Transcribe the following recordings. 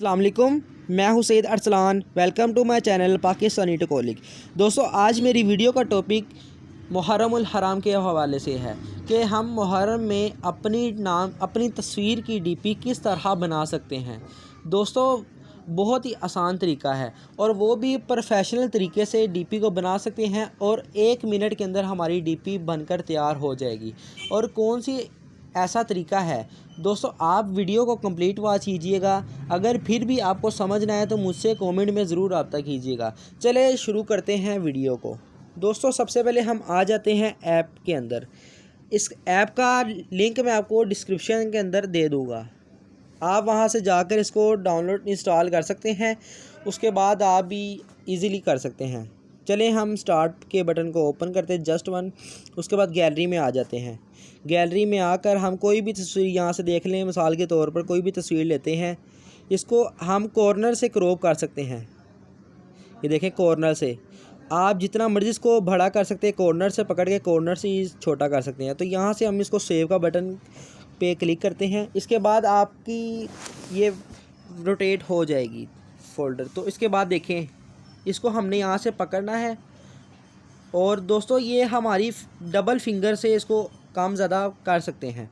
अस्सलाम वालेकुम, मैं हूं Syed Arsalan. Welcome to my channel Pakistani technique. दोस्तों, आज मेरी वीडियो का टॉपिक मुहर्रमुल हराम के हवाले से है कि हम मुहर्रम में अपनी तस्वीर की डीपी किस तरह बना सकते हैं। दोस्तों, बहुत ही आसान तरीका है और वो भी प्रोफेशनल तरीके से डीपी को बना सकते हैं और 1 मिनट के अंदर हमारी डीपी बनकर तैयार हो जाएगी। और कौन सी ऐसा तरीका है दोस्तों, आप वीडियो को कंप्लीट वॉच कीजिएगा। अगर फिर भी आपको समझ ना आए तो मुझसे कमेंट में ज़रूर रब्ता कीजिएगा। चले शुरू करते हैं वीडियो को। दोस्तों, सबसे पहले हम आ जाते हैं ऐप के अंदर। इस ऐप का लिंक मैं आपको डिस्क्रिप्शन के अंदर दे दूँगा, आप वहां से जाकर इसको डाउनलोड इंस्टॉल कर सकते हैं। उसके बाद आप भी इजीली कर सकते हैं। चलें हम स्टार्ट के बटन को ओपन करते हैं, जस्ट वन। उसके बाद गैलरी में आ जाते हैं। गैलरी में आकर हम कोई भी तस्वीर यहाँ से देख लें। मिसाल के तौर पर कोई भी तस्वीर लेते हैं, इसको हम कॉर्नर से क्रॉप कर सकते हैं। ये देखें, कॉर्नर से आप जितना मर्जी इसको बड़ा कर सकते हैं, कॉर्नर से पकड़ के कॉर्नर से ही छोटा कर सकते हैं। तो यहाँ से हम इसको सेव का बटन पे क्लिक करते हैं। इसके बाद आपकी ये रोटेट हो जाएगी फ़ोल्डर। तो इसके बाद देखें, इसको हमने यहाँ से पकड़ना है और दोस्तों ये हमारी डबल फिंगर से इसको कम ज़्यादा कर सकते हैं।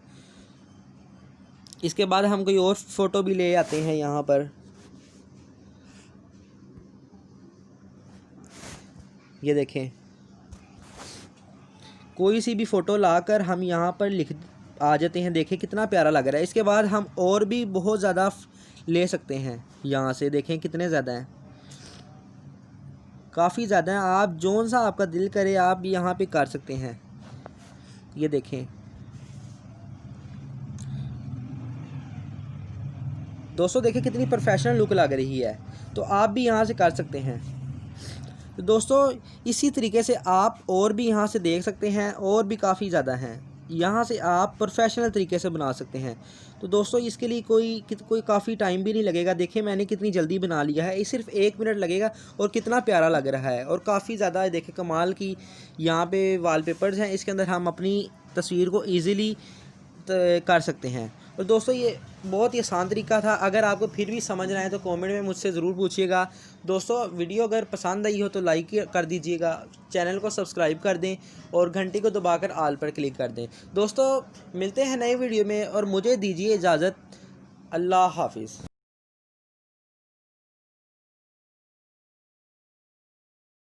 इसके बाद हम कोई और फ़ोटो भी ले आते हैं यहाँ पर। ये देखें, कोई सी भी फ़ोटो लाकर हम यहाँ पर लिख आ जाते हैं। देखें कितना प्यारा लग रहा है। इसके बाद हम और भी बहुत ज़्यादा ले सकते हैं। यहाँ से देखें कितने ज़्यादा हैं, काफ़ी ज़्यादा हैं। आप जोन सा आपका दिल करे आप यहाँ पे कर सकते हैं। ये देखें दोस्तों, देखें कितनी प्रोफेशनल लुक लग रही है। तो आप भी यहाँ से कर सकते हैं। तो दोस्तों, इसी तरीके से आप और भी यहाँ से देख सकते हैं, और भी काफ़ी ज़्यादा हैं। यहाँ से आप प्रोफेशनल तरीके से बना सकते हैं। तो दोस्तों, इसके लिए कोई काफ़ी टाइम भी नहीं लगेगा। देखिए मैंने कितनी जल्दी बना लिया है। ये सिर्फ 1 मिनट लगेगा और कितना प्यारा लग रहा है और काफ़ी ज़्यादा देखें कमाल की यहाँ पे वॉलपेपर्स हैं। इसके अंदर हम अपनी तस्वीर को ईज़िली कर सकते हैं। और दोस्तों, ये बहुत ही आसान तरीका था। अगर आपको फिर भी समझ ना आए तो कमेंट में मुझसे ज़रूर पूछिएगा। दोस्तों, वीडियो अगर पसंद आई हो तो लाइक कर दीजिएगा, चैनल को सब्सक्राइब कर दें और घंटी को दबाकर ऑल पर क्लिक कर दें। दोस्तों, मिलते हैं नए वीडियो में और मुझे दीजिए इजाज़त। अल्लाह हाफिज़।